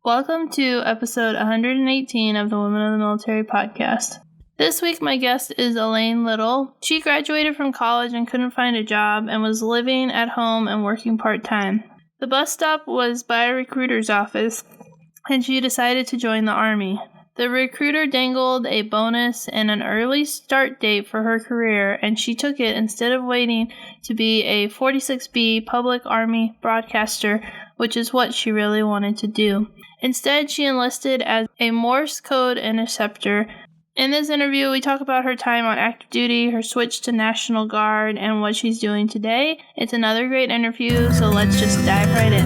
Welcome to episode 118 of the Women of the Military podcast. This week my guest is Elaine Little. She graduated from college and couldn't find a job and was living at home and working part-time. The bus stop was by a recruiter's office and she decided to join the Army. The recruiter dangled a bonus and an early start date for her career, and she took it instead of waiting to be a 46B public Army broadcaster, which is what she really wanted to do. Instead, she enlisted as a Morse Code Interceptor. In this interview, we talk about her time on active duty, her switch to National Guard, and what she's doing today. It's another great interview, so let's just dive right in.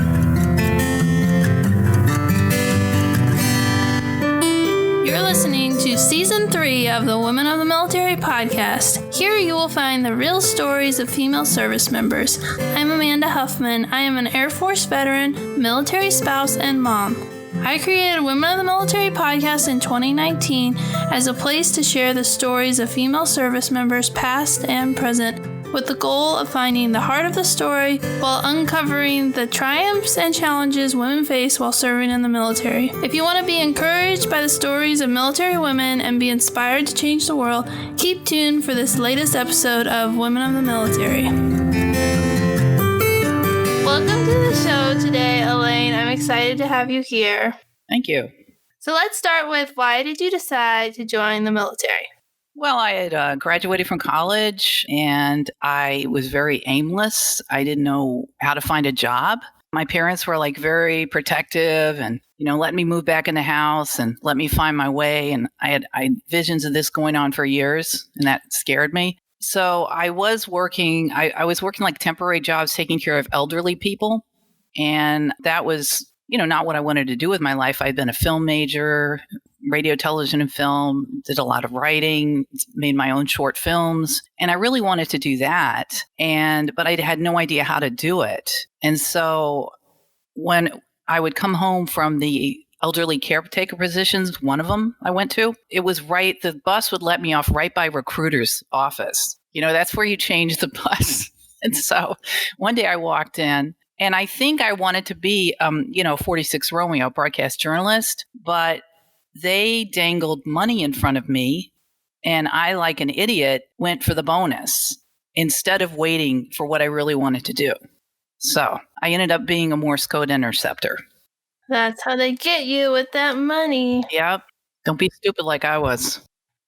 You're listening to Season 3 of the Women of the Military podcast. Here you will find the real stories of female service members. I'm Amanda Huffman. I am an Air Force veteran, military spouse, and mom. I created Women of the Military podcast in 2019 as a place to share the stories of female service members past and present, with the goal of finding the heart of the story while uncovering the triumphs and challenges women face while serving in the military. If you want to be encouraged by the stories of military women and be inspired to change the world, keep tuned for this latest episode of Women of the Military. Welcome to the show today, Elaine. I'm excited to have you here. Thank you. So let's start with, why did you decide to join the military? Well, I had graduated from college and I was very aimless. I didn't know how to find a job. My parents were very protective and, let me move back in the house and let me find my way. And I had visions of this going on for years, and that scared me. So I was working, I was working temporary jobs taking care of elderly people. And that was, not what I wanted to do with my life. I'd been a film major, radio, television, and film, did a lot of writing, made my own short films. And I really wanted to do that. But I had no idea how to do it. And so when I would come home from the elderly caretaker positions, one of them I went to, it was the bus would let me off right by recruiter's office. That's where you change the bus. And so one day I walked in, and I think I wanted to be, 46 Romeo, broadcast journalist, but they dangled money in front of me, and I, like an idiot, went for the bonus instead of waiting for what I really wanted to do. So I ended up being a Morse Code Interceptor. That's how they get you with that money. Yep. Don't be stupid like I was.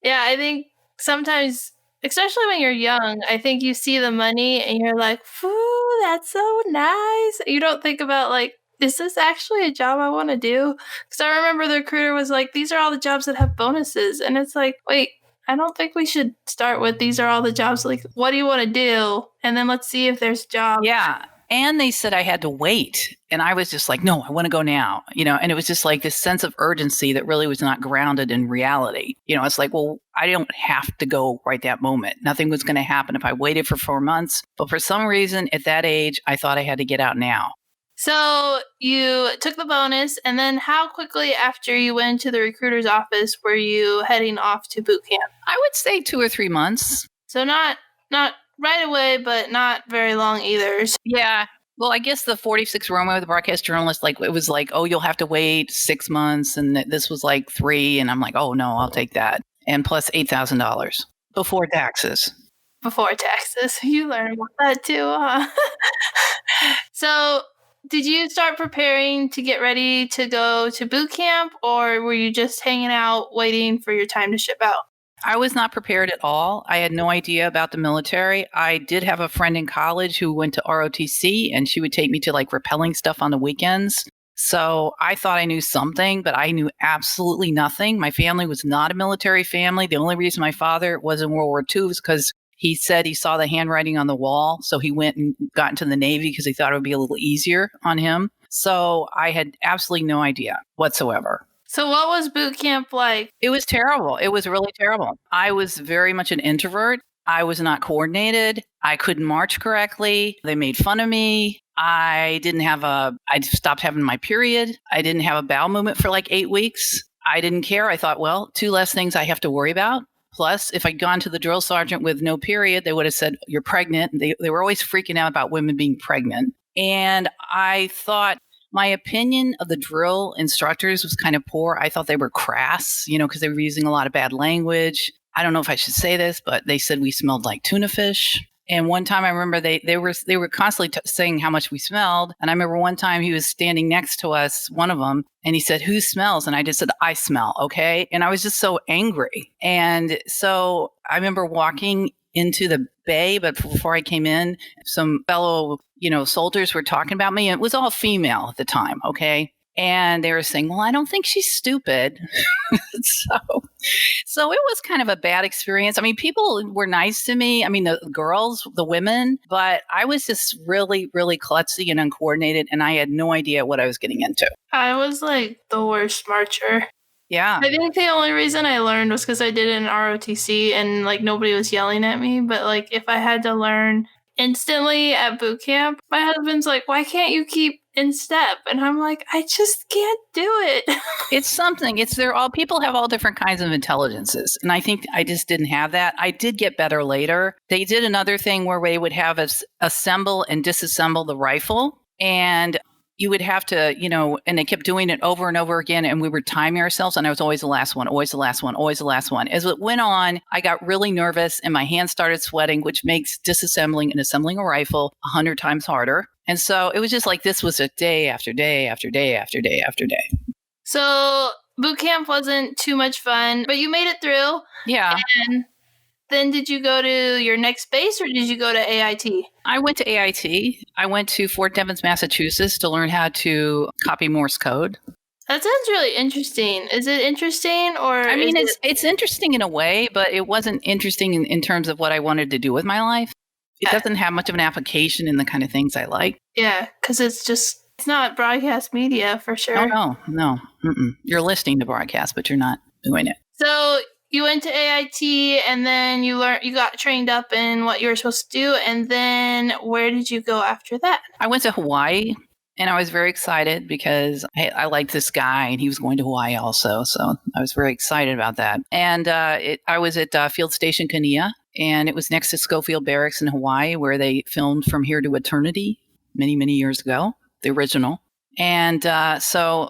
Yeah, I think sometimes, especially when you're young, I think you see the money and you're like, "Whew, that's so nice." You don't think about is this actually a job I want to do? Because I remember the recruiter was like, "These are all the jobs that have bonuses." And it's like, wait, I don't think we should start with these are all the jobs. What do you want to do? And then let's see if there's jobs. Yeah. And they said I had to wait. And I was just like, no, I want to go now. And it was just this sense of urgency that really was not grounded in reality. It's well, I don't have to go right that moment. Nothing was going to happen if I waited for 4 months. But for some reason at that age, I thought I had to get out now. So you took the bonus, and then how quickly after you went to the recruiter's office were you heading off to boot camp? I would say 2 or 3 months. So not right away, but not very long either. Yeah. Well, I guess the 46 Romeo, the broadcast journalist, it was oh, you'll have to wait 6 months. And this was 3. And I'm oh, no, I'll take that. And plus $8,000 before taxes. Before taxes. You learn about that too, huh? So did you start preparing to get ready to go to boot camp, or were you just hanging out waiting for your time to ship out? I was not prepared at all. I had no idea about the military. I did have a friend in college who went to ROTC, and she would take me to rappelling stuff on the weekends. So I thought I knew something, but I knew absolutely nothing. My family was not a military family. The only reason my father was in World War II was because he said he saw the handwriting on the wall. So he went and got into the Navy because he thought it would be a little easier on him. So I had absolutely no idea whatsoever. So what was boot camp like? It was terrible. It was really terrible. I was very much an introvert. I was not coordinated. I couldn't march correctly. They made fun of me. I stopped having my period. I didn't have a bowel movement for 8 weeks. I didn't care. I thought, well, 2 less things I have to worry about. Plus, if I'd gone to the drill sergeant with no period, they would have said, you're pregnant. They were always freaking out about women being pregnant. And I thought, My opinion of the drill instructors was kind of poor. I thought they were crass, because they were using a lot of bad language. I don't know if I should say this, but they said we smelled like tuna fish. And one time I remember they were constantly saying how much we smelled. And I remember one time he was standing next to us, one of them, and he said, "Who smells?" And I just said, "I smell." Okay. And I was just so angry. And so I remember walking into the bay, but before I came in, some fellow, soldiers were talking about me, and it was all female at the time. Okay. And they were saying, "Well, I don't think she's stupid." So it was kind of a bad experience. I mean, people were nice to me. I mean, the girls, the women, but I was just really, really klutzy and uncoordinated, and I had no idea what I was getting into. I was like the worst marcher. Yeah. I think the only reason I learned was because I did it in ROTC and like nobody was yelling at me. But like if I had to learn instantly at boot camp, my husband's like, "Why can't you keep in step?" And I'm like, "I just can't do it." It's something. People have all different kinds of intelligences. And I think I just didn't have that. I did get better later. They did another thing where they would have us assemble and disassemble the rifle. And you would have to, and they kept doing it over and over again. And we were timing ourselves. And I was always the last one, always the last one, always the last one. As it went on, I got really nervous and my hands started sweating, which makes disassembling and assembling a rifle 100 times harder. And so it was just like this was a day after day after day after day after day. So boot camp wasn't too much fun, but you made it through. Yeah. And then did you go to your next base or did you go to AIT? I went to AIT. I went to Fort Devens, Massachusetts to learn how to copy Morse code. That sounds really interesting. Is it interesting or? I mean, it's interesting in a way, but it wasn't interesting in terms of what I wanted to do with my life. It doesn't have much of an application in the kind of things I like. Yeah, because it's not broadcast media for sure. No. Mm-mm. You're listening to broadcast, but you're not doing it. So you went to AIT and then you got trained up in what you were supposed to do. And then where did you go after that? I went to Hawaii and I was very excited because I liked this guy and he was going to Hawaii also. So I was very excited about that. And I was at Field Station Kania. And it was next to Schofield Barracks in Hawaii, where they filmed From Here to Eternity many, many years ago, the original. And so,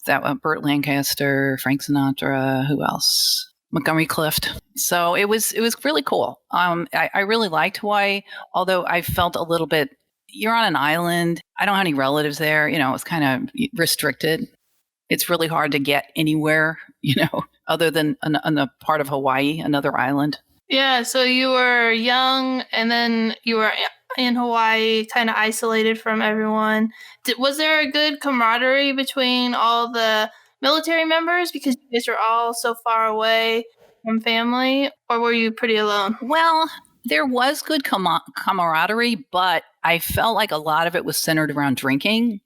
that Burt Lancaster, Frank Sinatra, who else? Montgomery Clift. So it was really cool. I really liked Hawaii, although I felt a little bit, you're on an island. I don't have any relatives there. It's kind of restricted. It's really hard to get anywhere, other than on a part of Hawaii, another island. Yeah, so you were young and then you were in Hawaii, kind of isolated from everyone. Was there a good camaraderie between all the military members because you guys were all so far away from family, or were you pretty alone? Well, there was good camaraderie, but I felt like a lot of it was centered around drinking.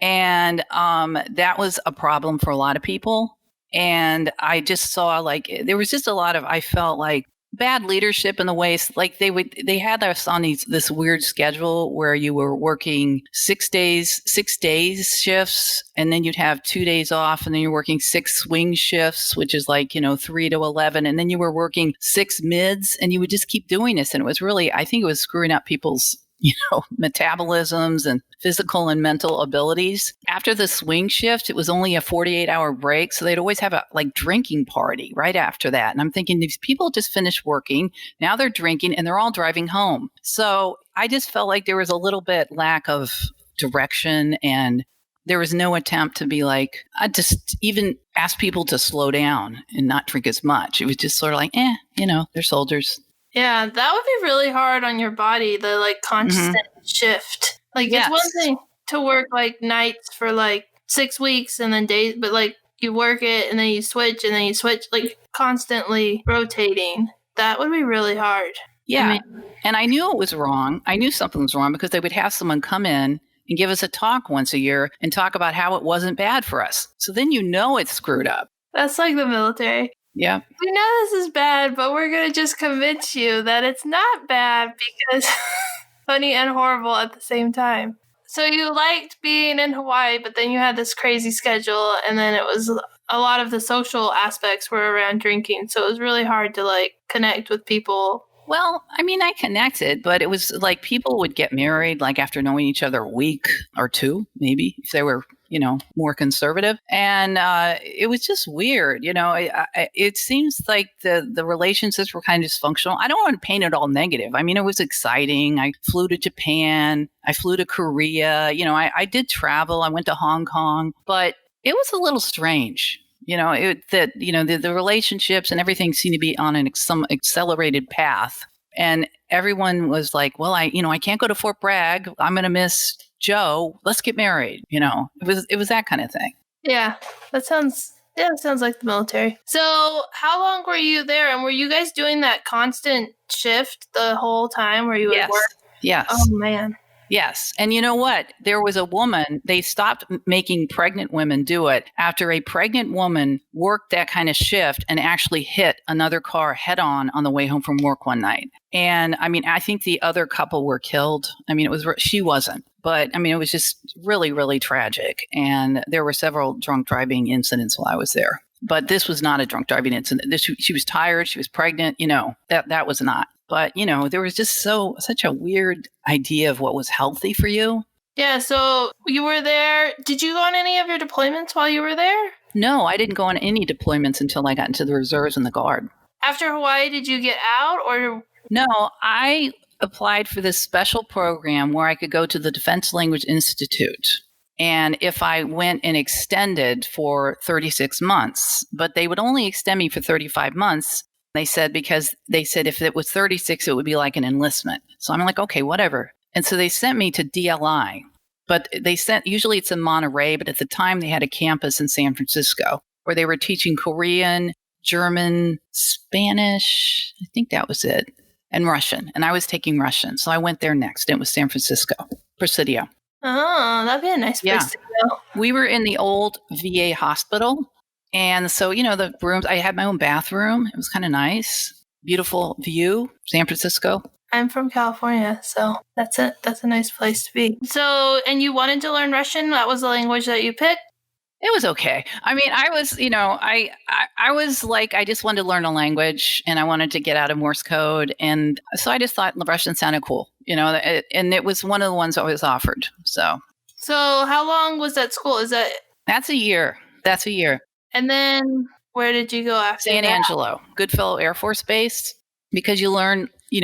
And that was a problem for a lot of people. And I just saw there was just a lot of, I felt like, bad leadership in the ways like they had us on this weird schedule where you were working 6 days shifts, and then you'd have 2 days off, and then you're working 6 swing shifts, which is 3 to 11, and then you were working 6 mids, and you would just keep doing this, and it was really, I think it was screwing up people's metabolisms and physical and mental abilities. After the swing shift, it was only a 48-hour break. So they'd always have a drinking party right after that. And I'm thinking, these people just finished working. Now they're drinking and they're all driving home. So I just felt like there was a little bit lack of direction, and there was no attempt to be I just even asked people to slow down and not drink as much. It was just sort of they're soldiers. Yeah, that would be really hard on your body, the constant shift. Yes. It's one thing to work nights for 6 weeks and then days, but you work it and then you switch and then you switch, constantly rotating. That would be really hard. Yeah. And I knew it was wrong. I knew something was wrong because they would have someone come in and give us a talk once a year and talk about how it wasn't bad for us. So then it's screwed up. That's like the military. Yeah. We know this is bad, but we're going to just convince you that it's not bad because funny and horrible at the same time. So you liked being in Hawaii, but then you had this crazy schedule, and then it was a lot of the social aspects were around drinking. So it was really hard to connect with people Well, I mean, I connected, but it was like people would get married like after knowing each other a week or two, maybe if they were, more conservative. And it was just weird. It seems like the relationships were kind of dysfunctional. I don't want to paint it all negative. I mean, it was exciting. I flew to Japan. I flew to Korea. I did travel. I went to Hong Kong, but it was a little strange. The relationships and everything seemed to be on some accelerated path. And everyone was like, well, I can't go to Fort Bragg. I'm going to miss Joe. Let's get married. It was that kind of thing. Yeah, that sounds like the military. So how long were you there? And were you guys doing that constant shift the whole time where you would work? Yes. Oh, man. Yes. And you know what? There was a woman, they stopped making pregnant women do it after a pregnant woman worked that kind of shift and actually hit another car head on the way home from work one night. And I mean, I think the other couple were killed. I mean, she wasn't. But I mean, it was just really, really tragic. And there were several drunk driving incidents while I was there. But this was not a drunk driving incident. She was tired. She was pregnant. That was not. But, there was just such a weird idea of what was healthy for you. Yeah. So you were there. Did you go on any of your deployments while you were there? No, I didn't go on any deployments until I got into the reserves and the Guard. After Hawaii, did you get out or? No, I applied for this special program where I could go to the Defense Language Institute. And if I went and extended for 36 months, but they would only extend me for 35 months. They said if it was 36, it would be like an enlistment. So I'm like, okay, whatever. And so they sent me to DLI, but usually it's in Monterey, but at the time they had a campus in San Francisco where they were teaching Korean, German, Spanish. I think that was it. And Russian. And I was taking Russian. So I went there next. It was San Francisco, Presidio. Oh, that'd be a nice place to go. We were in the old VA hospital. And so, the rooms, I had my own bathroom. It was kind of nice. Beautiful view, San Francisco. I'm from California, so that's a nice place to be. So, and you wanted to learn Russian? That was the language that you picked? It was okay. I mean, I was, I was like, I just wanted to learn a language and I wanted to get out of Morse code. And so I just thought Russian sounded cool, and it was one of the ones I was offered. So how long was that school? That's a year. And then where did you go after San Angelo, Goodfellow Air Force Base, because you learn, you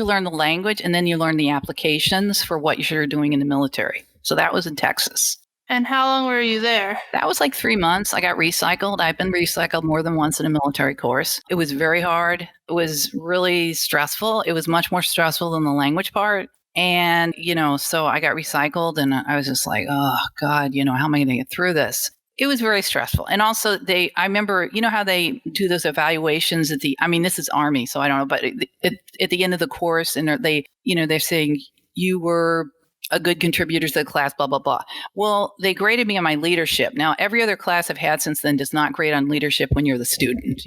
learn the language and then you learn the applications for what you're doing in the military. So that was in Texas. And how long were you there? That was like 3 months. I got recycled. I've been recycled more than once in a military course. It was very hard. It was really stressful. It was much more stressful than the language part. And, so I got recycled and I was just like, oh God, how am I going to get through this? It was very stressful. And also I remember, how they do those evaluations this is Army, so I don't know, but at the end of the course and they're saying you were a good contributor to the class, blah, blah, blah. Well, they graded me on my leadership. Now, every other class I've had since then does not grade on leadership when you're the student,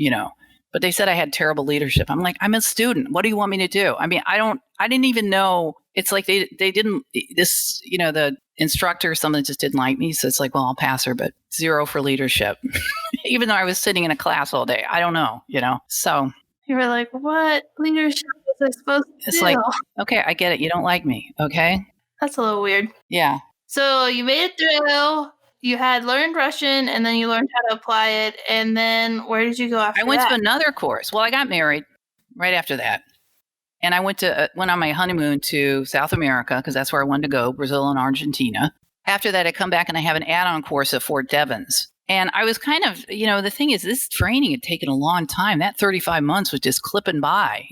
but they said I had terrible leadership. I'm like, I'm a student. What do you want me to do? I mean, I didn't even know. It's like they didn't, the instructor or someone just didn't like me. So it's like, well, I'll pass her, but 0 for leadership, even though I was sitting in a class all day. I don't know, so. You were like, what leadership was I supposed to do? It's like, okay, I get it. You don't like me. Okay. That's a little weird. Yeah. So you made it through. You had learned Russian, and then you learned how to apply it. And then where did you go after that? I went to another course. Well, I got married right after that. And I went on my honeymoon to South America because that's where I wanted to go, Brazil and Argentina. After that, I come back and I have an add-on course at Fort Devens. And I was kind of, the thing is, this training had taken a long time. That 35 months was just clipping by,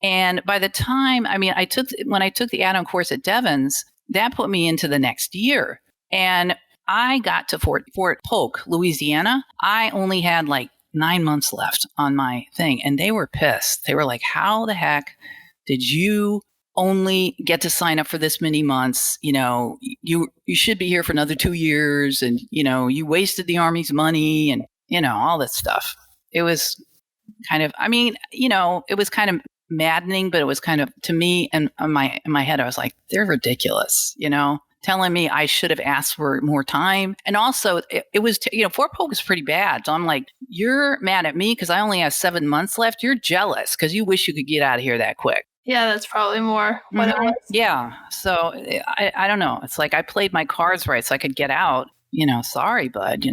And by the time, when I took the add-on course at Devens, that put me into the next year. And I got to Fort Polk, Louisiana. I only had like 9 months left on my thing. And they were pissed. They were like, how the heck did you only get to sign up for this many months? You should be here for another 2 years. And, you wasted the Army's money and, all this stuff. It was kind of, it was kind of maddening, but it was kind of, to me, and in my head, I was like, they're ridiculous. telling me I should have asked for more time. And also, it was, Fort Polk was pretty bad. So I'm like, you're mad at me because I only have 7 months left. You're jealous because you wish you could get out of here that quick. Yeah, that's probably more what it was. Yeah. So I don't know. It's like I played my cards right so I could get out. Sorry, bud,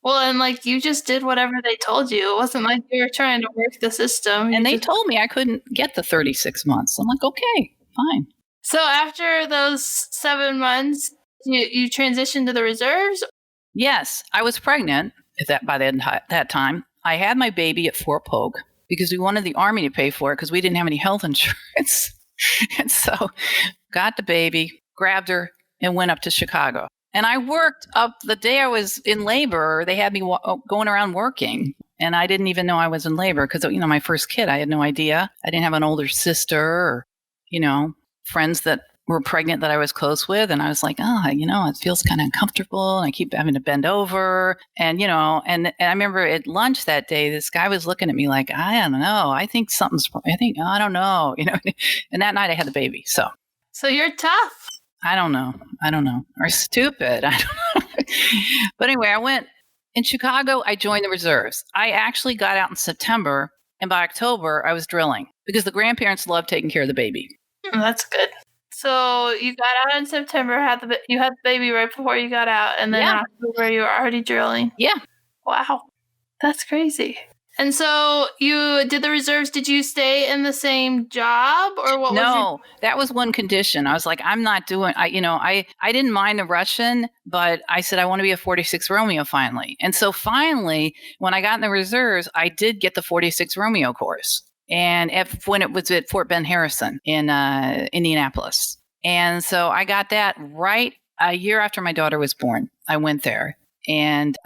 Well, and like you just did whatever they told you. It wasn't like you were trying to work the system. And they told me I couldn't get the 36 months. I'm like, okay, fine. So after those 7 months, you transitioned to the reserves? Yes, I was pregnant by that time. I had my baby at Fort Polk because we wanted the Army to pay for it because we didn't have any health insurance. And so got the baby, grabbed her, and went up to Chicago. And I worked up the day I was in labor. They had me going around working. And I didn't even know I was in labor because, my first kid, I had no idea. I didn't have an older sister or, friends that were pregnant that I was close with. And I was like, it feels kind of uncomfortable. And I keep having to bend over. And, and I remember at lunch that day, this guy was looking at me like, I don't know. I don't know. And that night I had the baby. So you're tough. I don't know. Or stupid. I don't know. But anyway, I went in Chicago. I joined the reserves. I actually got out in September. And by October, I was drilling because the grandparents love taking care of the baby. That's good. So you got out in September, you had the baby right before you got out, and then in October you were already drilling. Yeah. Wow. That's crazy. And so you did the reserves. Did you stay in the same job or what? No, that was one condition. I was like, I'm not doing, I didn't mind the Russian, but I said, I want to be a 46 Romeo finally. And so finally, when I got in the reserves, I did get the 46 Romeo course. And when it was at Fort Ben Harrison in Indianapolis. And so I got that right a year after my daughter was born. I went there and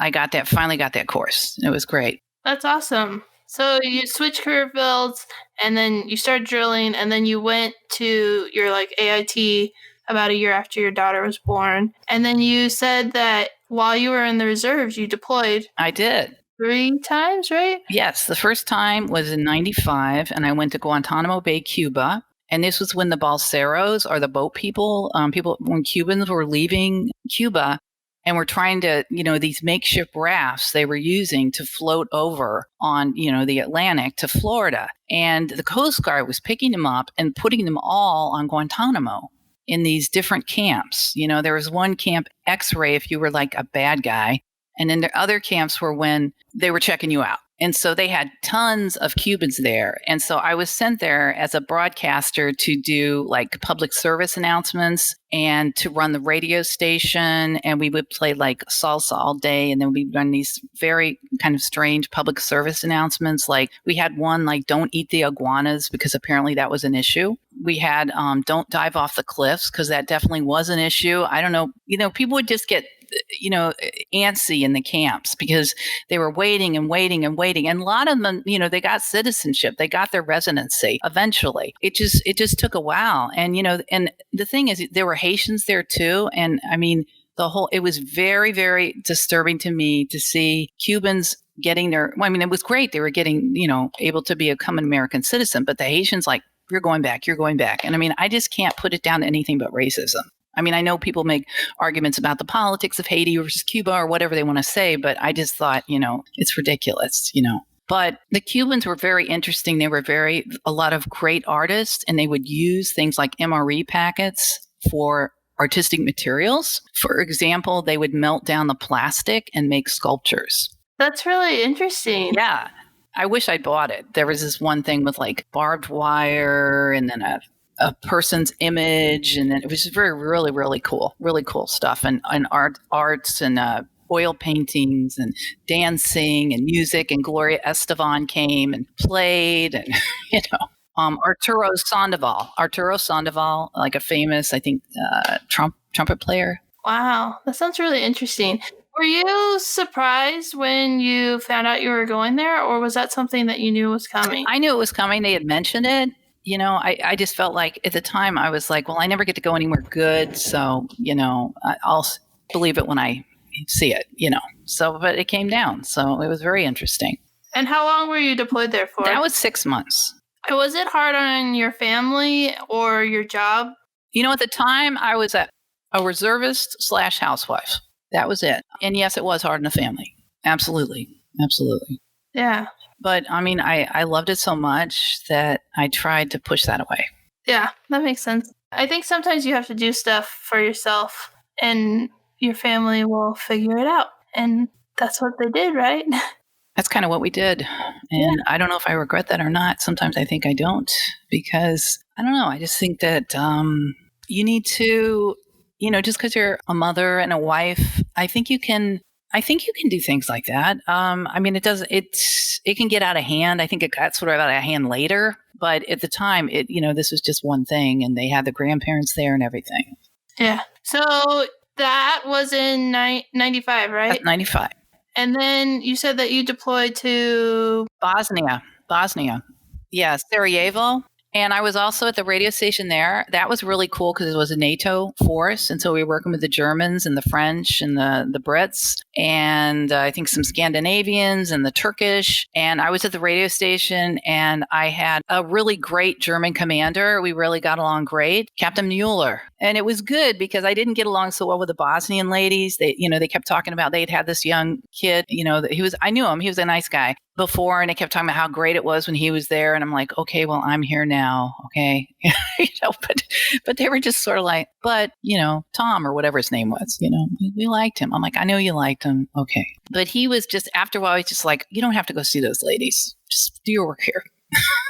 finally got that course. It was great. That's awesome. So you switched career fields and then you started drilling and then you went to your AIT about a year after your daughter was born. And then you said that while you were in the reserves, you deployed. I did. 3 times, right? Yes. The first time was in 95 and I went to Guantanamo Bay, Cuba. And this was when the balseros or the boat people, when Cubans were leaving Cuba and were trying to, these makeshift rafts they were using to float over on, the Atlantic to Florida. And the Coast Guard was picking them up and putting them all on Guantanamo in these different camps. There was one camp, X-ray, if you were like a bad guy. And then the other camps were when they were checking you out. And so they had tons of Cubans there. And so I was sent there as a broadcaster to do public service announcements and to run the radio station. And we would play salsa all day. And then we'd run these very kind of strange public service announcements. We had one don't eat the iguanas because apparently that was an issue. We had don't dive off the cliffs because that definitely was an issue. I don't know. People would just get antsy in the camps because they were waiting and waiting and waiting. And a lot of them, they got citizenship, they got their residency eventually. It just took a while. And, and the thing is, there were Haitians there too. And I mean, it was very, very disturbing to me to see Cubans getting it was great. They were getting, able to become an American citizen, but the Haitians you're going back. And I mean, I just can't put it down to anything but racism. I mean, I know people make arguments about the politics of Haiti versus Cuba or whatever they want to say, but I just thought, it's ridiculous, But the Cubans were very interesting. They were a lot of great artists, and they would use things like MRE packets for artistic materials. For example, they would melt down the plastic and make sculptures. That's really interesting. Yeah. I wish I'd bought it. There was this one thing with barbed wire and then a person's image, and then it was just really, really cool stuff, and arts and oil paintings and dancing and music. And Gloria Estefan came and played, and Arturo Sandoval, a famous, I think, trumpet player. Wow, that sounds really interesting. Were you surprised when you found out you were going there, or was that something that you knew was coming? I knew it was coming. They had mentioned it. I just felt like at the time I was like, well, I never get to go anywhere good. So, I'll believe it when I see it, So, but it came down. So it was very interesting. And how long were you deployed there for? That was 6 months. Was it hard on your family or your job? At the time I was at a reservist / housewife. That was it. And yes, it was hard in the family. Absolutely. Absolutely. Yeah. But I mean, I loved it so much that I tried to push that away. Yeah, that makes sense. I think sometimes you have to do stuff for yourself and your family will figure it out. And that's what they did, right? That's kind of what we did. And I don't know if I regret that or not. Sometimes I think I don't, because I don't know. I just think that you need to, just because you're a mother and a wife, I think you can do things like that. I mean, it can get out of hand. I think it got sort of out of hand later, but at the time this was just one thing and they had the grandparents there and everything. Yeah. So that was in 95, right? That's 95. And then you said that you deployed to Bosnia. Yeah, Sarajevo. And I was also at the radio station there. That was really cool because it was a NATO force. And so we were working with the Germans and the French and the Brits and I think some Scandinavians and the Turkish. And I was at the radio station and I had a really great German commander. We really got along great, Captain Mueller. And it was good because I didn't get along so well with the Bosnian ladies. They kept talking about they'd had this young kid, I knew him. He was a nice guy before, and they kept talking about how great it was when he was there. And I'm like, okay, well, I'm here now. Okay. But they were just sort of like, but, Tom or whatever his name was, we liked him. I'm like, I know you liked him. Okay. But he was just, after a while, he's just like, you don't have to go see those ladies. Just do your work here.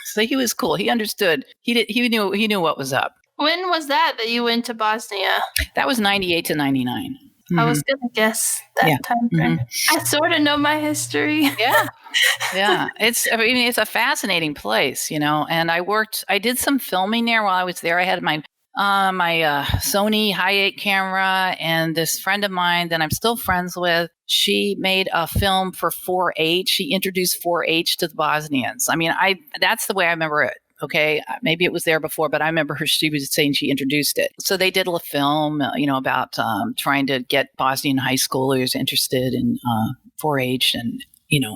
So he was cool. He understood. He knew what was up. When was that you went to Bosnia? That was 98 to 99. Mm-hmm. I was going to guess that time frame. Mm-hmm. I sort of know my history. Yeah. Yeah. It's a fascinating place, and I did some filming there while I was there. I had my Sony Hi8 camera, and this friend of mine that I'm still friends with, she made a film for 4-H. She introduced 4-H to the Bosnians. I mean, that's the way I remember it. Okay, maybe it was there before, but I remember she was saying she introduced it. So they did a film, about trying to get Bosnian high schoolers interested in 4-H and,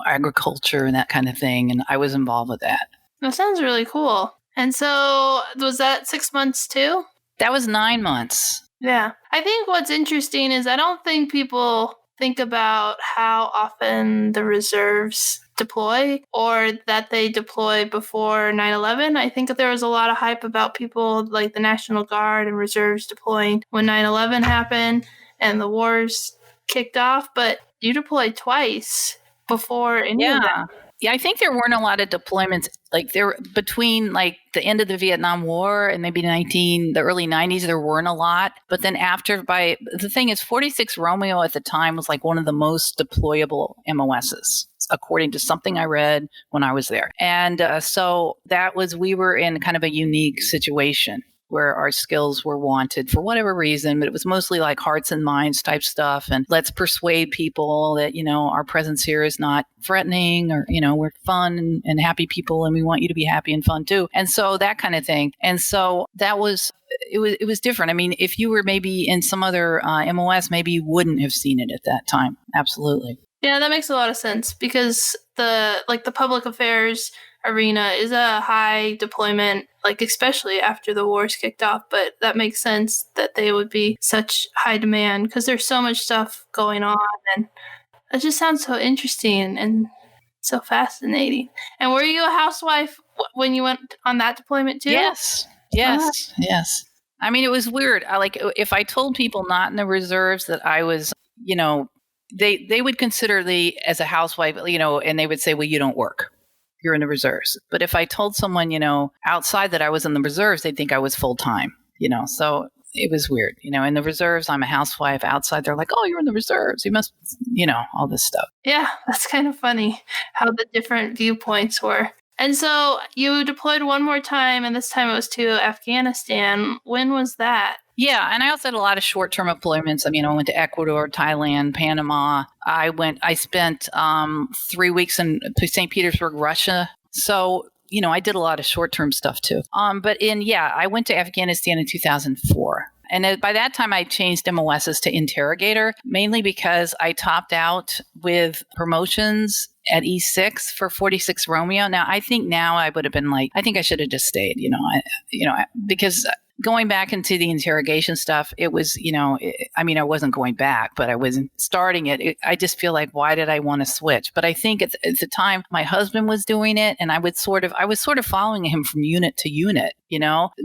agriculture and that kind of thing. And I was involved with that. That sounds really cool. And so was that 6 months too? That was 9 months. Yeah. I think what's interesting is I don't think people think about how often the reserves deploy or that they deploy before 9/11. I think that there was a lot of hype about people like the National Guard and reserves deploying when 9/11 happened and the wars kicked off, but you deployed twice before any of that. Yeah, I think there weren't a lot of deployments between the end of the Vietnam War and maybe the early 90s. There weren't a lot, but then the thing is, 46 Romeo at the time was like one of the most deployable MOSs, according to something I read when I was there. And so we were in kind of a unique situation where our skills were wanted for whatever reason, but it was mostly like hearts and minds type stuff. And let's persuade people that, our presence here is not threatening or, we're fun and happy people and we want you to be happy and fun too. And so that kind of thing. And so it was different. I mean, if you were maybe in some other MOS, maybe you wouldn't have seen it at that time. Absolutely. Yeah, that makes a lot of sense because the public affairs arena is a high deployment, especially after the wars kicked off, but that makes sense that they would be such high demand because there's so much stuff going on, and it just sounds so interesting and so fascinating. And were you a housewife when you went on that deployment too? Yes. I mean, it was weird. If I told people not in the reserves that I was, they would consider me as a housewife, and they would say, well, you don't work. You're in the reserves. But if I told someone, outside that I was in the reserves, they'd think I was full time, so it was weird. In the reserves, I'm a housewife. Outside, they're like, oh, you're in the reserves. You must, all this stuff. Yeah, that's kind of funny how the different viewpoints were. And so you deployed one more time, and this time it was to Afghanistan. When was that? Yeah, and I also had a lot of short-term deployments. I mean, I went to Ecuador, Thailand, Panama. I spent 3 weeks in St. Petersburg, Russia. So, I did a lot of short-term stuff too. I went to Afghanistan in 2004. And by that time, I changed MOSs to interrogator, mainly because I topped out with promotions at E6 for 46 Romeo. Now, I think I would have been I think I should have just stayed, because going back into the interrogation stuff, it was, I wasn't going back, but I wasn't starting it. I just feel like, why did I want to switch? But I think at the time my husband was doing it, and I was sort of following him from unit to unit,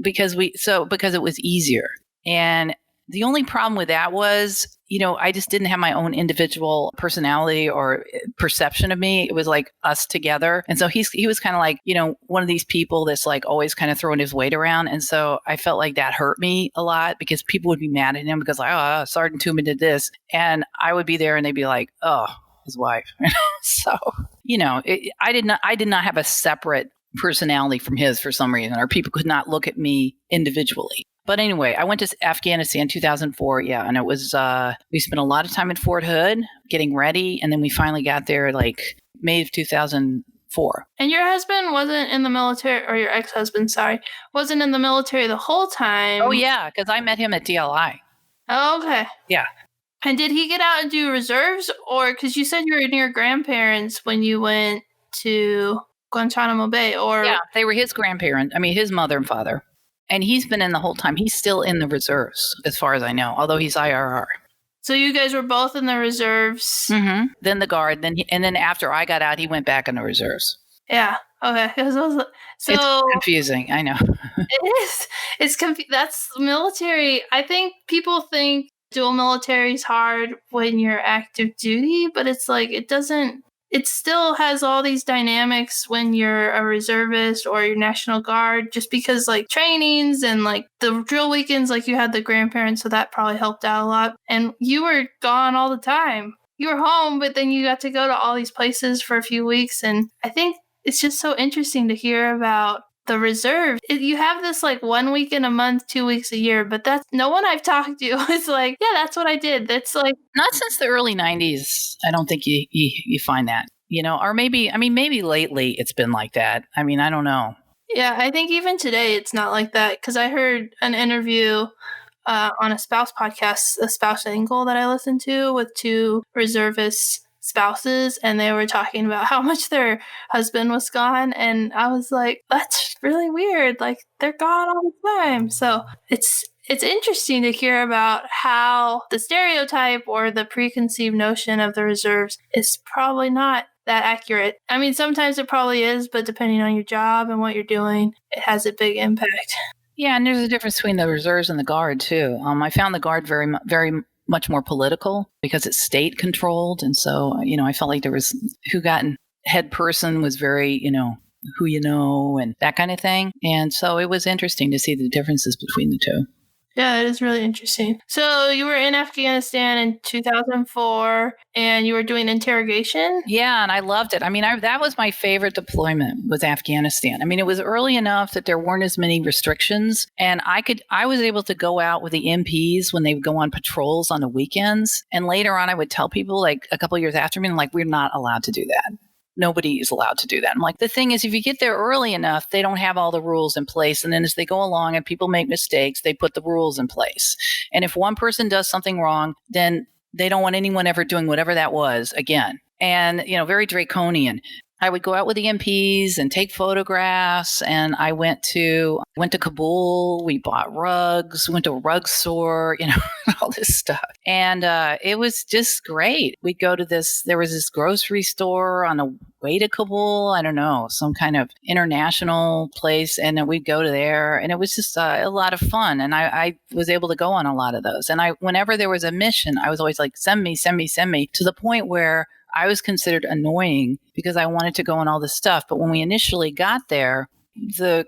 because it was easier. And the only problem with that was, I just didn't have my own individual personality or perception of me. It was like us together. And so he was kind of like, one of these people that's like always kind of throwing his weight around. And so I felt like that hurt me a lot because people would be mad at him because like, oh, Sergeant Tooman did this. And I would be there and they'd be like, oh, his wife. So, I did not have a separate personality from his for some reason, or people could not look at me individually. But anyway, I went to Afghanistan 2004. Yeah. And it was, we spent a lot of time in Fort Hood getting ready. And then we finally got there like May of 2004. And your husband wasn't in the military, or your ex-husband, sorry, wasn't in the military the whole time. Oh, yeah. Because I met him at DLI. Oh, okay. Yeah. And did he get out and do reserves? Or because you said you were near grandparents when you went to Guantanamo Bay, or? Yeah, they were his grandparents. I mean, his mother and father. And he's been in the whole time. He's still in the reserves, as far as I know, although he's IRR. So you guys were both in the reserves? Mm-hmm. Then the Guard. And then after I got out, he went back in the reserves. Yeah. Okay. So it's confusing. I know. It is. It's that's military. I think people think dual military is hard when you're active duty, but it's like it doesn't. It still has all these dynamics when you're a reservist or your National Guard, just because like trainings and like the drill weekends, like you had the grandparents, so that probably helped out a lot. And you were gone all the time. You were home, but then you got to go to all these places for a few weeks. And I think it's just so interesting to hear about the reserve. You have this like 1 week in a month, 2 weeks a year, but that's no one I've talked to is like, yeah, that's what I did. That's like not since the early 90s. I don't think you find that, or maybe lately it's been like that. I mean, I don't know. Yeah, I think even today it's not like that, because I heard an interview on a spouse podcast, a spouse angle that I listened to with two reservist spouses, and they were talking about how much their husband was gone, and I was like, that's really weird, like they're gone all the time. So it's interesting to hear about how the stereotype or the preconceived notion of the reserves is probably not that accurate. I mean, sometimes it probably is, but depending on your job and what you're doing, it has a big impact. Yeah, and there's a difference between the reserves and the Guard too. I found the Guard very much more political because it's state controlled. And so, I felt like there was who got in head person was very, who and that kind of thing. And so it was interesting to see the differences between the two. Yeah, it is really interesting. So you were in Afghanistan in 2004 and you were doing interrogation? Yeah, and I loved it. I mean, that was my favorite deployment, was Afghanistan. I mean, it was early enough that there weren't as many restrictions, and I was able to go out with the MPs when they would go on patrols on the weekends. And later on, I would tell people like a couple of years after me, like, we're not allowed to do that. Nobody is allowed to do that. I'm like, the thing is, if you get there early enough, they don't have all the rules in place. And then as they go along and people make mistakes, they put the rules in place. And if one person does something wrong, then they don't want anyone ever doing whatever that was again. And, very draconian. I would go out with the MPs and take photographs. And I went to Kabul. We bought rugs, went to a rug store, all this stuff. And it was just great. We'd go to there was this grocery store on the way to Kabul. I don't know, some kind of international place. And then we'd go to there. And it was just a lot of fun. And I was able to go on a lot of those. And whenever there was a mission, I was always like, send me, to the point where I was considered annoying because I wanted to go on all this stuff. But when we initially got there,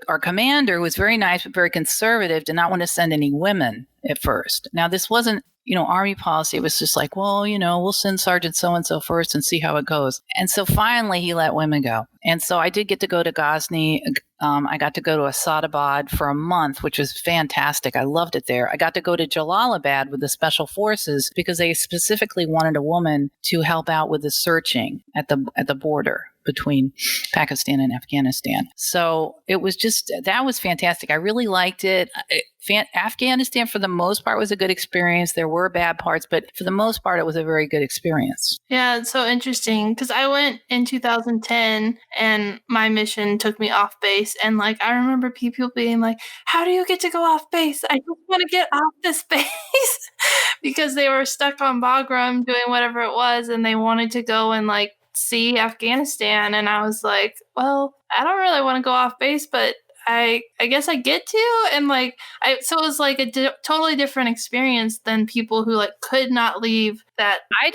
our commander, who was very nice but very conservative, did not want to send any women at first. Now, this wasn't, Army policy. It was just like, well, we'll send Sergeant so-and-so first and see how it goes. And so finally he let women go. And so I did get to go to Ghazni. I got to go to Asadabad for a month, which was fantastic. I loved it there. I got to go to Jalalabad with the Special Forces because they specifically wanted a woman to help out with the searching at the border. between Pakistan and Afghanistan. So that was fantastic. I really liked it. Afghanistan, for the most part, was a good experience. There were bad parts, but for the most part, it was a very good experience. Yeah, it's so interesting because I went in 2010 and my mission took me off base. And like, I remember people being like, how do you get to go off base? I just want to get off this base because they were stuck on Bagram doing whatever it was. And they wanted to go and like see Afghanistan. And I was like, well, I don't really want to go off base, but I guess I get to. And like, so it was like a totally different experience than people who like could not leave that. I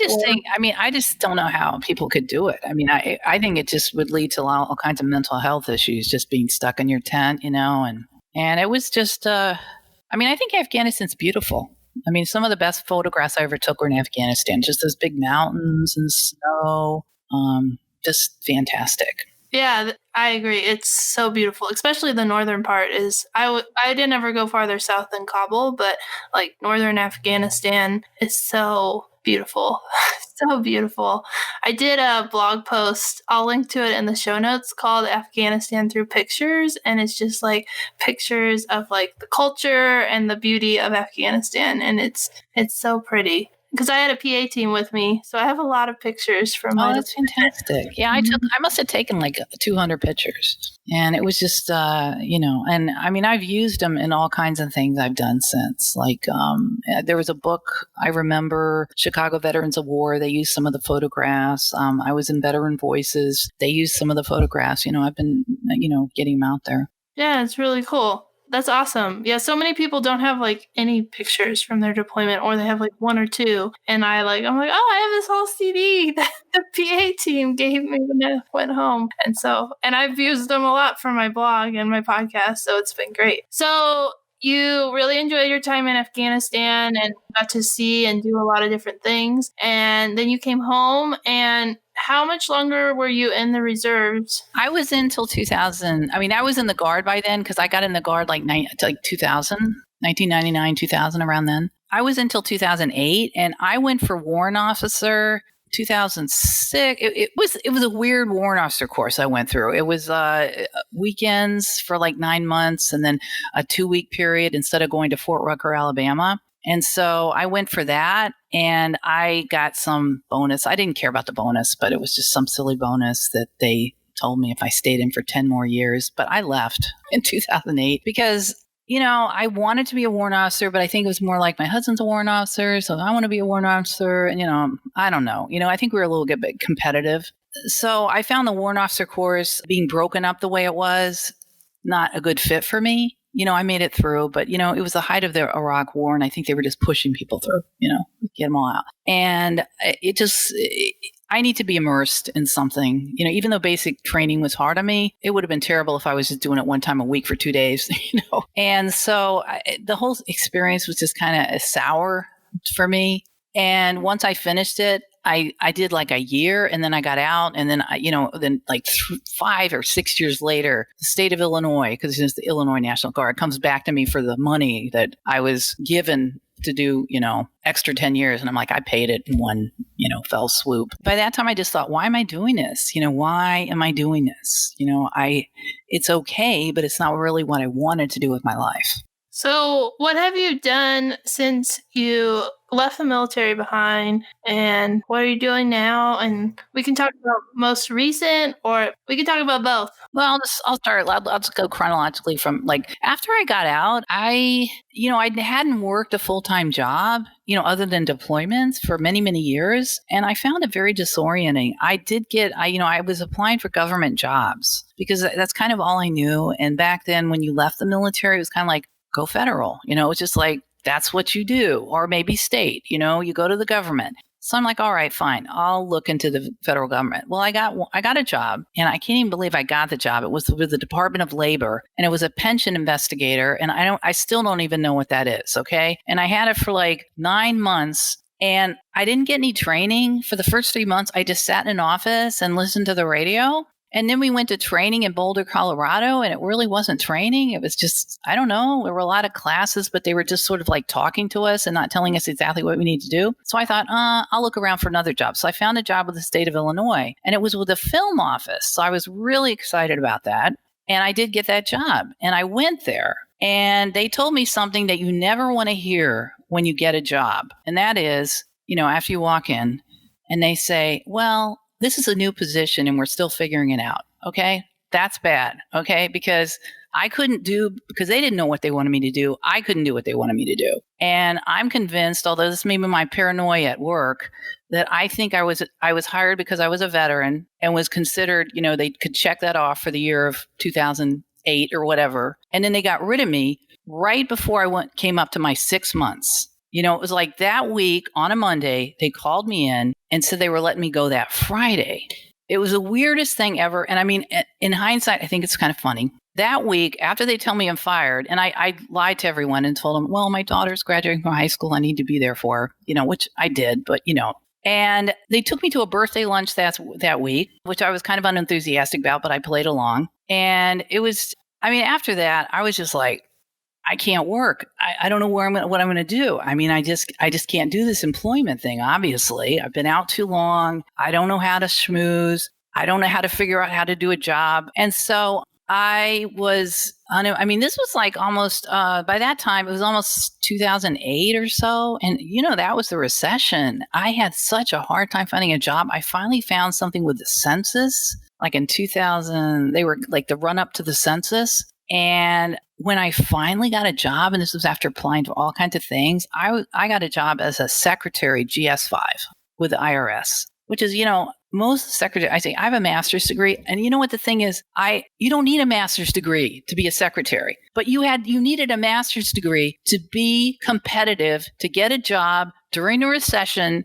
just don't know how people could do it. I mean, I think it just would lead to all kinds of mental health issues, just being stuck in your tent, and it was just, I think Afghanistan's beautiful. I mean, some of the best photographs I ever took were in Afghanistan, just those big mountains and snow, just fantastic. Yeah, I agree. It's so beautiful, especially the northern part is, I didn't ever go farther south than Kabul, but like northern Afghanistan is so beautiful. So beautiful. I did a blog post, I'll link to it in the show notes, called Afghanistan Through Pictures. And it's just like pictures of like the culture and the beauty of Afghanistan. And it's so pretty. Because I had a PA team with me, so I have a lot of pictures from my. Oh, that's fantastic! Yeah, I must have taken like 200 pictures, and it was just, and I mean, I've used them in all kinds of things I've done since. Like, there was a book I remember, Chicago Veterans of War. They used some of the photographs. I was in Veteran Voices. They used some of the photographs. I've been, getting them out there. Yeah, it's really cool. That's awesome. Yeah, so many people don't have like any pictures from their deployment, or they have like one or two. And I'm like, oh, I have this whole CD that the PA team gave me when I went home. And I've used them a lot for my blog and my podcast, so it's been great. So you really enjoyed your time in Afghanistan and got to see and do a lot of different things. And then you came home, and how much longer were you in the reserves? I was in till 2000. I mean, I was in the Guard by then because I got in the Guard like 2000, 1999, 2000, around then. I was until 2008, and I went for warrant officer 2006. It was a weird warrant officer course I went through. It was weekends for like 9 months, and then a 2-week period instead of going to Fort Rucker, Alabama. And so I went for that, and I got some bonus. I didn't care about the bonus, but it was just some silly bonus that they told me if I stayed in for 10 more years. But I left in 2008 because, I wanted to be a warrant officer, but I think it was more like my husband's a warrant officer, so I want to be a warrant officer. And, I don't know. I think we were a little bit competitive. So I found the warrant officer course being broken up the way it was not a good fit for me. I made it through, but, it was the height of the Iraq war, and I think they were just pushing people through, get them all out. And I need to be immersed in something, even though basic training was hard on me. It would have been terrible if I was just doing it one time a week for 2 days, And so the whole experience was just kind of sour for me. And once I finished it, I did like a year, and then I got out, and then then like 5 or 6 years later, the state of Illinois, because it's the Illinois National Guard, comes back to me for the money that I was given to do, extra 10 years. And I'm like, I paid it in one, fell swoop. By that time, I just thought, why am I doing this? Why am I doing this? It's okay, but it's not really what I wanted to do with my life. So what have you done since you left the military behind, and what are you doing now? And we can talk about most recent, or we can talk about both. Well, I'll start. I'll just go chronologically from like after I got out. I hadn't worked a full-time job, other than deployments for many, many years, and I found it very disorienting. I was applying for government jobs because that's kind of all I knew. And back then, when you left the military, it was kind of like, go federal, it's just like, that's what you do, or maybe state, you go to the government. So I'm like, all right, fine. I'll look into the federal government. Well, I got a job, and I can't even believe I got the job. It was with the Department of Labor, and it was a pension investigator. And I still don't even know what that is. Okay. And I had it for like 9 months, and I didn't get any training for the first 3 months. I just sat in an office and listened to the radio. And then we went to training in Boulder, Colorado, and it really wasn't training. It was just, I don't know, there were a lot of classes, but they were just sort of like talking to us and not telling us exactly what we need to do. So I thought, I'll look around for another job. So I found a job with the state of Illinois, and it was with a film office. So I was really excited about that. And I did get that job. And I went there, and they told me something that you never want to hear when you get a job. And that is, after you walk in and they say, well, this is a new position and we're still figuring it out. Okay. That's bad. Okay. Because they didn't know what they wanted me to do. I couldn't do what they wanted me to do. And I'm convinced, although this may be my paranoia at work, that I think I was hired because I was a veteran and was considered, they could check that off for the year of 2008 or whatever. And then they got rid of me right before I came up to my 6 months. It was like that week on a Monday, they called me in and said they were letting me go that Friday. It was the weirdest thing ever. And I mean, in hindsight, I think it's kind of funny. That week, after they tell me I'm fired, and I lied to everyone and told them, well, my daughter's graduating from high school. I need to be there for her, which I did, but. And they took me to a birthday lunch that week, which I was kind of unenthusiastic about, but I played along. And it was, after that, I was just like, I can't work. I don't know what I'm going to do. I just can't do this employment thing. Obviously, I've been out too long. I don't know how to schmooze. I don't know how to figure out how to do a job. And so this was like almost, by that time, it was almost 2008 or so. And, that was the recession. I had such a hard time finding a job. I finally found something with the census, like in 2000, they were like the run up to the census. And when I finally got a job, and this was after applying to all kinds of things, I got a job as a secretary GS5 with the IRS, which is, most secretaries, I say, I have a master's degree. And you know what the thing is? You don't need a master's degree to be a secretary, but you needed a master's degree to be competitive, to get a job during a recession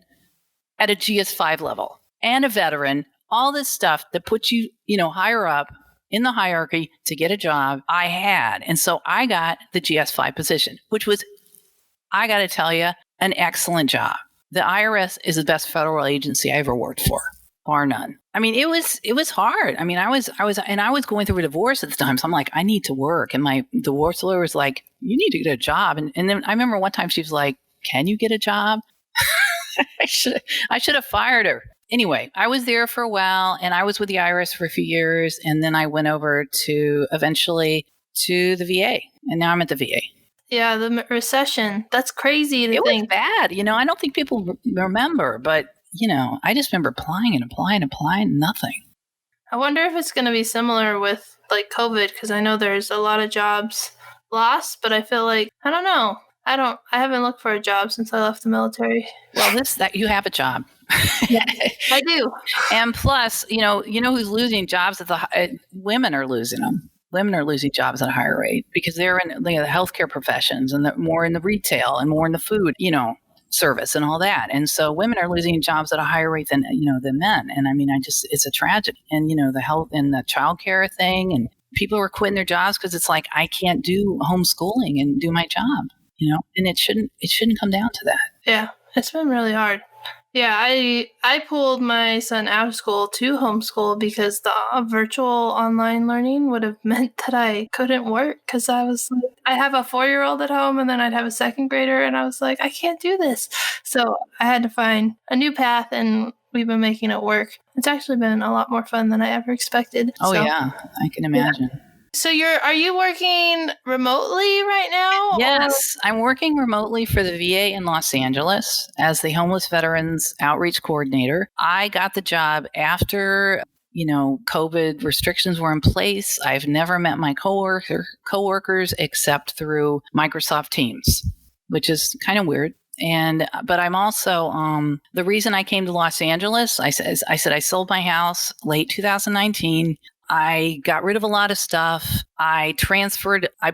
at a GS5 level and a veteran, all this stuff that puts you, higher up in the hierarchy to get a job I had. And so I got the GS5 position, which was, I got to tell you, an excellent job. The IRS is the best federal agency I ever worked for, bar none. It was hard. I was going through a divorce at the time. So I'm like, I need to work. And my divorce lawyer was like, you need to get a job. And then I remember one time she was like, can you get a job? I should have fired her. Anyway, I was there for a while, and I was with the IRS for a few years, and then I went over eventually to the VA, and now I'm at the VA. Yeah, the recession. That's crazy to think. It was bad. I don't think people remember, but, I just remember applying, nothing. I wonder if it's going to be similar with, like, COVID, because I know there's a lot of jobs lost, but I feel like, I don't know. I haven't looked for a job since I left the military. Well, you have a job. Yeah, I do. And plus, who's losing jobs women are losing them. Women are losing jobs at a higher rate because they're in the healthcare professions and more in the retail and more in the food, service and all that. And so women are losing jobs at a higher rate than men. And it's a tragedy. And, the health and the childcare thing, and people are quitting their jobs because it's like, I can't do homeschooling and do my job, and it shouldn't come down to that. Yeah, it's been really hard. Yeah, I pulled my son out of school to homeschool because the virtual online learning would have meant that I couldn't work because I was like, I have a 4-year-old at home and then I'd have a second grader and I was like, I can't do this. So I had to find a new path and we've been making it work. It's actually been a lot more fun than I ever expected. Oh, yeah, I can imagine. Yeah. So are you working remotely right now? Yes, I'm working remotely for the VA in Los Angeles as the Homeless Veterans Outreach Coordinator. I got the job after, COVID restrictions were in place. I've never met my coworkers except through Microsoft Teams, which is kind of weird. But I'm also, the reason I came to Los Angeles, I said I sold my house late 2019. I got rid of a lot of stuff. I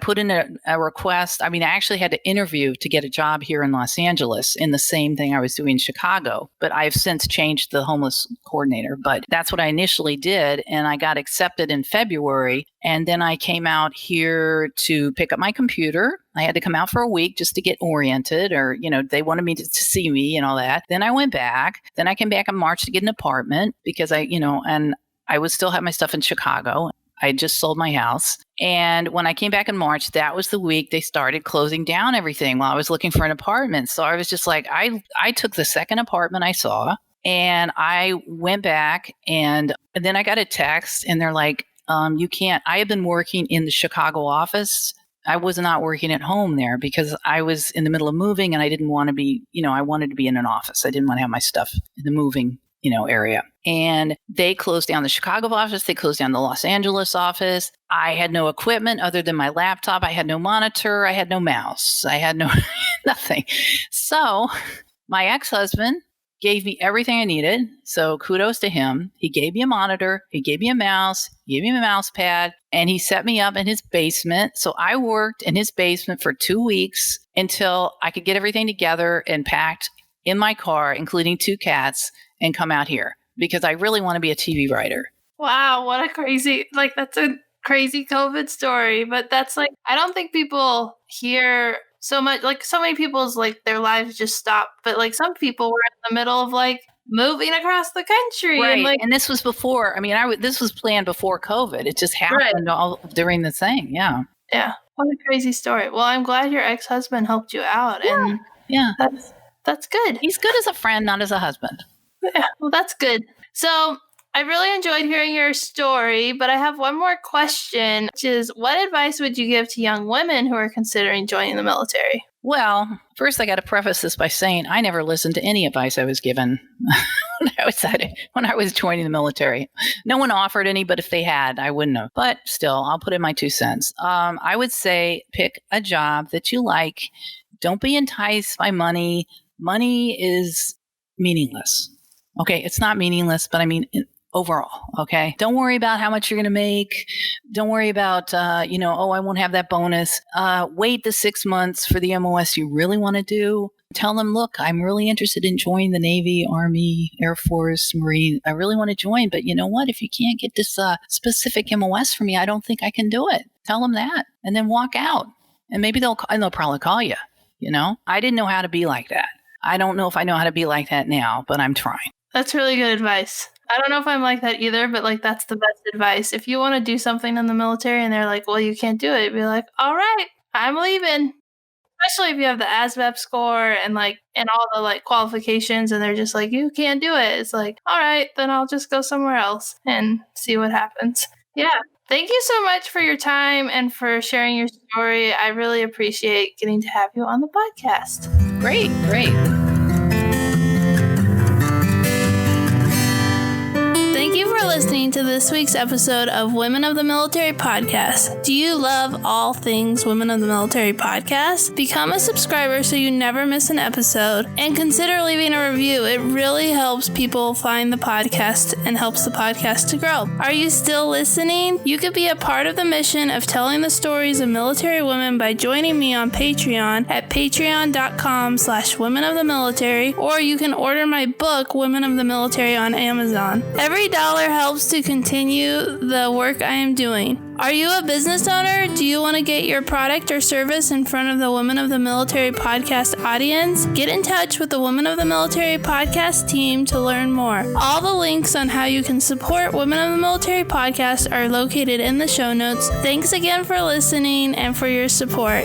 put in a request. I actually had to interview to get a job here in Los Angeles in the same thing I was doing in Chicago, but I've since changed the homeless coordinator. But that's what I initially did. And I got accepted in February. And then I came out here to pick up my computer. I had to come out for a week just to get oriented or, they wanted me to see me and all that. Then I went back. Then I came back in March to get an apartment because I I would still have my stuff in Chicago. I just sold my house. And when I came back in March, that was the week they started closing down everything while I was looking for an apartment. So I was just like, I took the second apartment I saw and I went back and then I got a text and they're like, you can't, I have been working in the Chicago office. I was not working at home there because I was in the middle of moving and I didn't want to be, I wanted to be in an office. I didn't want to have my stuff in the moving area. And they closed down the Chicago office. They closed down the Los Angeles office. I had no equipment other than my laptop. I had no monitor. I had no mouse. I had no nothing. So my ex-husband gave me everything I needed. So kudos to him. He gave me a monitor. He gave me a mouse. He gave me a mouse pad. And he set me up in his basement. So I worked in his basement for 2 weeks until I could get everything together and packed in my car, including 2 cats, and come out here because I really want to be a TV writer. Wow, what a crazy, that's a crazy COVID story. But that's I don't think people hear so much, so many people's their lives just stopped. But some people were in the middle of moving across the country. Right. And this was before, this was planned before COVID. It just happened all during the thing. Yeah. Yeah. What a crazy story. Well, I'm glad your ex-husband helped you out. Yeah. And yeah. That's good. He's good as a friend, not as a husband. Yeah, well, that's good. So I really enjoyed hearing your story, but I have one more question, which is what advice would you give to young women who are considering joining the military? Well, first I got to preface this by saying I never listened to any advice I was given when I was joining the military. No one offered any, but if they had, I wouldn't have. But still, I'll put in my 2 cents. I would say pick a job that you like. Don't be enticed by money. Money is meaningless. Okay, it's not meaningless, but overall, okay? Don't worry about how much you're going to make. Don't worry about, I won't have that bonus. Wait the 6 months for the MOS you really want to do. Tell them, look, I'm really interested in joining the Navy, Army, Air Force, Marine. I really want to join, but you know what? If you can't get this specific MOS for me, I don't think I can do it. Tell them that, and then walk out. And maybe they'll probably call you, I didn't know how to be like that. I don't know if I know how to be like that now, but I'm trying. That's really good advice. I don't know if I'm like that either, but that's the best advice. If you want to do something in the military and they're like, well, you can't do it, be like, all right, I'm leaving. Especially if you have the ASVAB score and and all the qualifications and they're just like, you can't do it. It's like, all right, then I'll just go somewhere else and see what happens. Yeah. Thank you so much for your time and for sharing your story. I really appreciate getting to have you on the podcast. Great. Thank you for listening to this week's episode of Women of the Military Podcast. Do you love all things Women of the Military Podcast? Become a subscriber so you never miss an episode, and consider leaving a review. It really helps people find the podcast and helps the podcast to grow. Are you still listening? You could be a part of the mission of telling the stories of military women by joining me on Patreon at patreon.com/women of the military, or you can order my book, Women of the Military, on Amazon. Every $1 helps to continue the work I am doing. Are you a business owner? Do you want to get your product or service in front of the Women of the Military podcast audience? Get in touch with the Women of the Military podcast team to learn more. All the links on how you can support Women of the Military podcast are located in the show notes. Thanks again for listening and for your support.